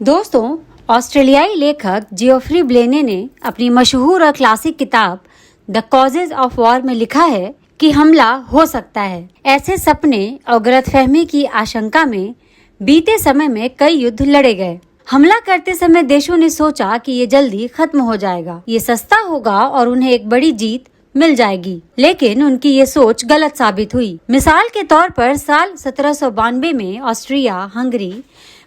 दोस्तों, ऑस्ट्रेलियाई लेखक जियोफ्री ब्लेने ने अपनी मशहूर और क्लासिक किताब द कॉजेज ऑफ वॉर में लिखा है कि हमला हो सकता है। ऐसे सपने और गलतफहमी की आशंका में बीते समय में कई युद्ध लड़े गए। हमला करते समय देशों ने सोचा कि ये जल्दी खत्म हो जाएगा, ये सस्ता होगा और उन्हें एक बड़ी जीत मिल जाएगी, लेकिन उनकी ये सोच गलत साबित हुई। मिसाल के तौर पर साल 1792 में ऑस्ट्रिया, हंगरी,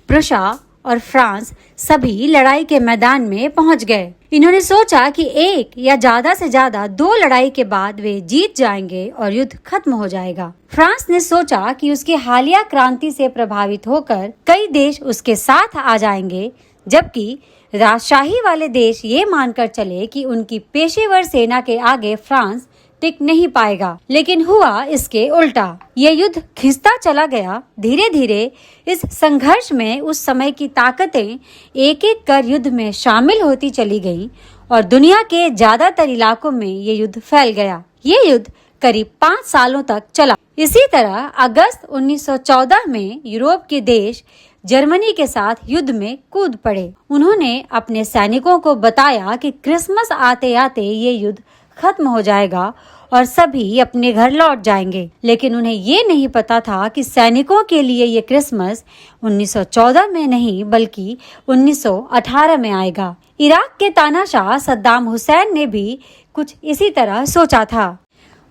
प्रुशिया और फ्रांस सभी लड़ाई के मैदान में पहुंच गए। इन्होंने सोचा कि एक या ज्यादा से ज्यादा 2 लड़ाई के बाद वे जीत जाएंगे और युद्ध खत्म हो जाएगा। फ्रांस ने सोचा कि उसकी हालिया क्रांति से प्रभावित होकर कई देश उसके साथ आ जाएंगे, जबकि राजशाही वाले देश ये मानकर चले कि उनकी पेशेवर सेना के आगे फ्रांस टिक नहीं पाएगा। लेकिन हुआ इसके उल्टा। ये युद्ध खिंचता चला गया। धीरे धीरे इस संघर्ष में उस समय की ताकतें एक एक कर युद्ध में शामिल होती चली गईं और दुनिया के ज्यादातर इलाकों में ये युद्ध फैल गया। ये युद्ध करीब 5 सालों तक चला। इसी तरह अगस्त 1914 में यूरोप के देश जर्मनी के साथ युद्ध में कूद पड़े। उन्होंने अपने सैनिकों को बताया कि क्रिसमस आते आते ये युद्ध खत्म हो जाएगा और सभी अपने घर लौट जाएंगे। लेकिन उन्हें ये नहीं पता था कि सैनिकों के लिए ये क्रिसमस 1914 में नहीं बल्कि 1918 में आएगा। इराक के तानाशाह सद्दाम हुसैन ने भी कुछ इसी तरह सोचा था।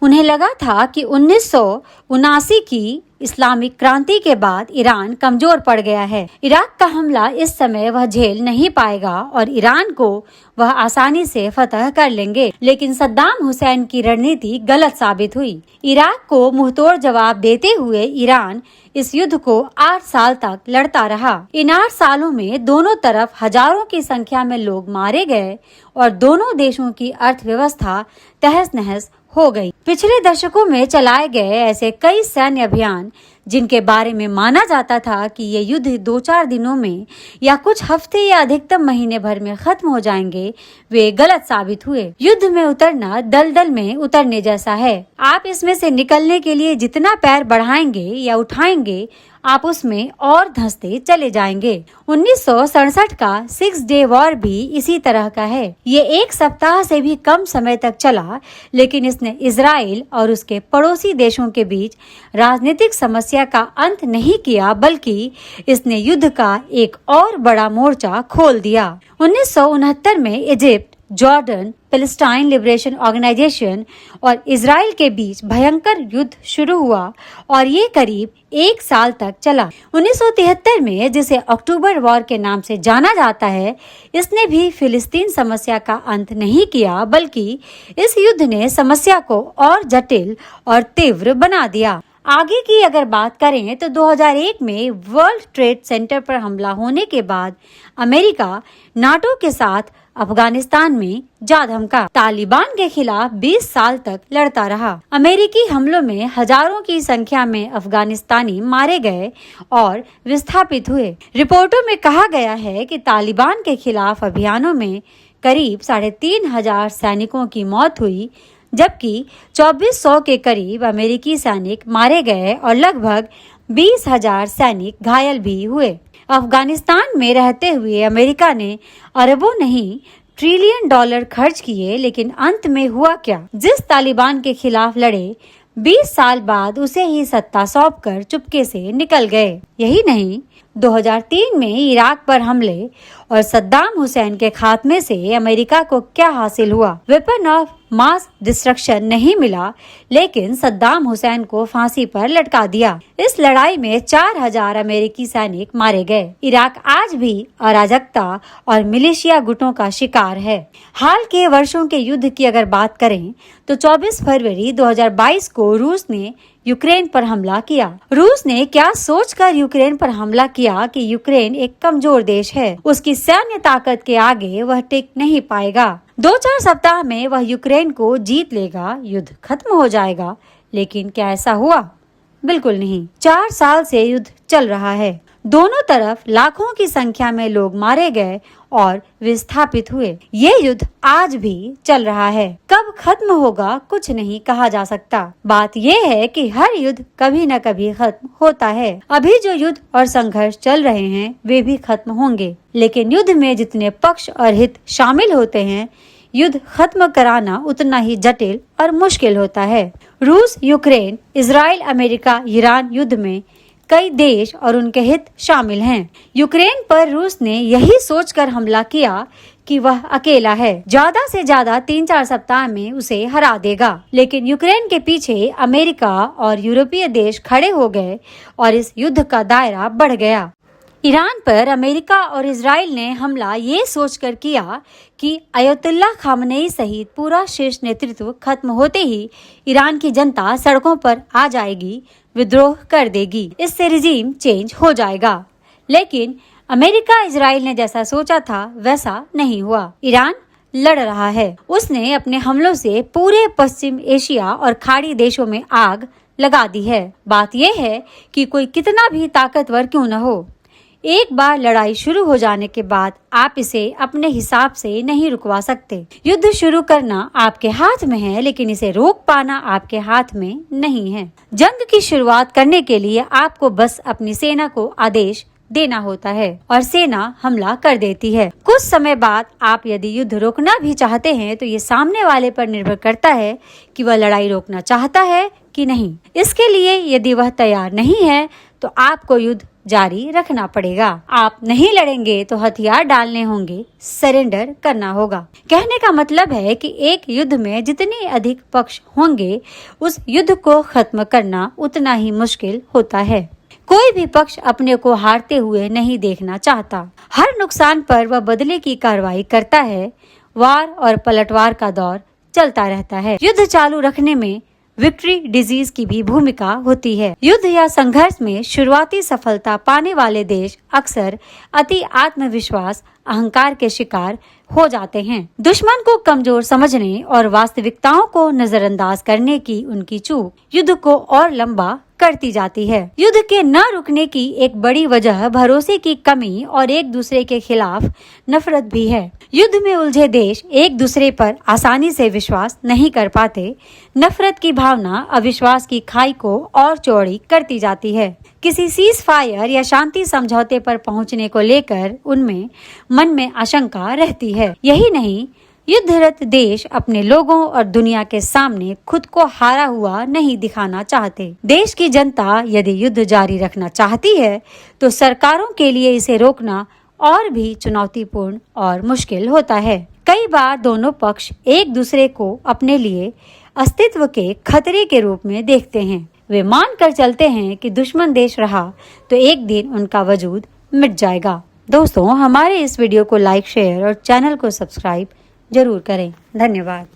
उन्हें लगा था कि 1979 की इस्लामिक क्रांति के बाद ईरान कमजोर पड़ गया है। इराक का हमला इस समय वह झेल नहीं पाएगा और ईरान को वह आसानी से फतह कर लेंगे। लेकिन सद्दाम हुसैन की रणनीति गलत साबित हुई। इराक को मुंहतोड़ जवाब देते हुए ईरान इस युद्ध को 8 साल तक लड़ता रहा। इन 8 सालों में दोनों तरफ हजारों की संख्या में लोग मारे गए और दोनों देशों की अर्थव्यवस्था तहस नहस हो गई। पिछले दशकों में चलाए गए ऐसे कई सैन्य अभियान जिनके बारे में माना जाता था कि ये युद्ध 2-4 दिनों में या कुछ हफ्ते या अधिकतम महीने भर में खत्म हो जाएंगे, वे गलत साबित हुए। युद्ध में उतरना दलदल में उतरने जैसा है। आप इसमें से निकलने के लिए जितना पैर बढ़ाएंगे या उठाएंगे, आप उसमें और धंसते चले जाएंगे। 1967 का 6 डे वॉर भी इसी तरह का है। ये 1 सप्ताह से भी कम समय तक चला, लेकिन इसने इजराइल और उसके पड़ोसी देशों के बीच राजनीतिक समस्या का अंत नहीं किया, बल्कि इसने युद्ध का एक और बड़ा मोर्चा खोल दिया। 1969 में Egypt, Jordan, Palestine Liberation Organisation और इजराइल के बीच भयंकर युद्ध शुरू हुआ और ये करीब 1 साल तक चला। 1973 में, जिसे अक्टूबर वॉर के नाम से जाना जाता है, इसने भी फिलिस्तीन समस्या का अंत नहीं किया, बल्कि इस युद्ध ने समस्या को और जटिल और तीव्र बना दिया। आगे की अगर बात करें तो 2001 में वर्ल्ड ट्रेड सेंटर पर हमला होने के बाद अमेरिका नाटो के साथ अफगानिस्तान में जा धमका। तालिबान के खिलाफ 20 साल तक लड़ता रहा। अमेरिकी हमलों में हजारों की संख्या में अफगानिस्तानी मारे गए और विस्थापित हुए। रिपोर्टों में कहा गया है कि तालिबान के खिलाफ अभियानों में करीब 3,500 सैनिकों की मौत हुई, जबकि 2400 के करीब अमेरिकी सैनिक मारे गए और लगभग 20,000 सैनिक घायल भी हुए। अफगानिस्तान में रहते हुए अमेरिका ने अरबों नहीं ट्रिलियन डॉलर खर्च किए, लेकिन अंत में हुआ क्या? जिस तालिबान के खिलाफ लड़े, 20 साल बाद उसे ही सत्ता सौंपकर चुपके से निकल गए। यही नहीं, 2003 में इराक पर हमले और सद्दाम हुसैन के खात्मे से अमेरिका को क्या हासिल हुआ? वेपन ऑफ मास डिस्ट्रक्शन नहीं मिला, लेकिन सद्दाम हुसैन को फांसी पर लटका दिया। इस लड़ाई में 4000 अमेरिकी सैनिक मारे गए। इराक आज भी अराजकता और मिलिशिया गुटों का शिकार है। हाल के वर्षों के युद्ध की अगर बात करें तो 24 फरवरी 2022 को रूस ने यूक्रेन पर हमला किया। रूस ने क्या सोचकर यूक्रेन पर हमला किया कि यूक्रेन एक कमजोर देश है, उसकी सैन्य ताकत के आगे वह टिक नहीं पाएगा। 2-4 सप्ताह में वह यूक्रेन को जीत लेगा, युद्ध खत्म हो जाएगा। लेकिन क्या ऐसा हुआ? बिल्कुल नहीं। 4 साल से युद्ध चल रहा है। दोनों तरफ लाखों की संख्या में लोग मारे गए और विस्थापित हुए। ये युद्ध आज भी चल रहा है। कब खत्म होगा कुछ नहीं कहा जा सकता। बात यह है कि हर युद्ध कभी न कभी खत्म होता है। अभी जो युद्ध और संघर्ष चल रहे हैं वे भी खत्म होंगे, लेकिन युद्ध में जितने पक्ष और हित शामिल होते हैं, युद्ध खत्म कराना उतना ही जटिल और मुश्किल होता है। रूस, यूक्रेन, इजराइल, अमेरिका, ईरान युद्ध में कई देश और उनके हित शामिल हैं। यूक्रेन पर रूस ने यही सोचकर हमला किया कि वह अकेला है, ज्यादा से ज्यादा 3-4 सप्ताह में उसे हरा देगा। लेकिन यूक्रेन के पीछे अमेरिका और यूरोपीय देश खड़े हो गए और इस युद्ध का दायरा बढ़ गया। ईरान पर अमेरिका और इजराइल ने हमला ये सोचकर किया कि अयतुल्ला खामनेई सहित पूरा शीर्ष नेतृत्व खत्म होते ही ईरान की जनता सड़कों पर आ जाएगी, विद्रोह कर देगी, इससे रिजीम चेंज हो जाएगा। लेकिन अमेरिका इजराइल ने जैसा सोचा था वैसा नहीं हुआ। ईरान लड़ रहा है। उसने अपने हमलों से पूरे पश्चिम एशिया और खाड़ी देशों में आग लगा दी है। बात यह है कि कोई कितना भी ताकतवर क्यों न हो, एक बार लड़ाई शुरू हो जाने के बाद आप इसे अपने हिसाब से नहीं रुकवा सकते। युद्ध शुरू करना आपके हाथ में है, लेकिन इसे रोक पाना आपके हाथ में नहीं है। जंग की शुरुआत करने के लिए आपको बस अपनी सेना को आदेश देना होता है और सेना हमला कर देती है। कुछ समय बाद आप यदि युद्ध रोकना भी चाहते हैं तो ये सामने वाले पर निर्भर करता है कि वह लड़ाई रोकना चाहता है कि नहीं। इसके लिए यदि वह तैयार नहीं है तो आपको युद्ध जारी रखना पड़ेगा। आप नहीं लड़ेंगे तो हथियार डालने होंगे, सरेंडर करना होगा। कहने का मतलब है कि एक युद्ध में जितने अधिक पक्ष होंगे उस युद्ध को खत्म करना उतना ही मुश्किल होता है। कोई भी पक्ष अपने को हारते हुए नहीं देखना चाहता। हर नुकसान पर वह बदले की कार्रवाई करता है। वार और पलटवार का दौर चलता रहता है। युद्ध चालू रखने में विक्ट्री डिजीज की भी भूमिका होती है। युद्ध या संघर्ष में शुरुआती सफलता पाने वाले देश अक्सर अति आत्मविश्वास, अहंकार के शिकार हो जाते हैं। दुश्मन को कमजोर समझने और वास्तविकताओं को नजरअंदाज करने की उनकी चूक युद्ध को और लंबा करती जाती है। युद्ध के न रुकने की एक बड़ी वजह भरोसे की कमी और एक दूसरे के खिलाफ नफरत भी है। युद्ध में उलझे देश एक दूसरे पर आसानी से विश्वास नहीं कर पाते। नफरत की भावना अविश्वास की खाई को और चौड़ी करती जाती है। किसी सीज फायर या शांति समझौते पर पहुंचने को लेकर उनमें मन में आशंका रहती है। यही नहीं, युद्धरत देश अपने लोगों और दुनिया के सामने खुद को हारा हुआ नहीं दिखाना चाहते। देश की जनता यदि युद्ध जारी रखना चाहती है तो सरकारों के लिए इसे रोकना और भी चुनौतीपूर्ण और मुश्किल होता है। कई बार दोनों पक्ष एक दूसरे को अपने लिए अस्तित्व के खतरे के रूप में देखते हैं। वे मान कर चलते हैं कि दुश्मन देश रहा तो एक दिन उनका वजूद मिट जाएगा। दोस्तों, हमारे इस वीडियो को लाइक, शेयर और चैनल को सब्सक्राइब जरूर करें। धन्यवाद।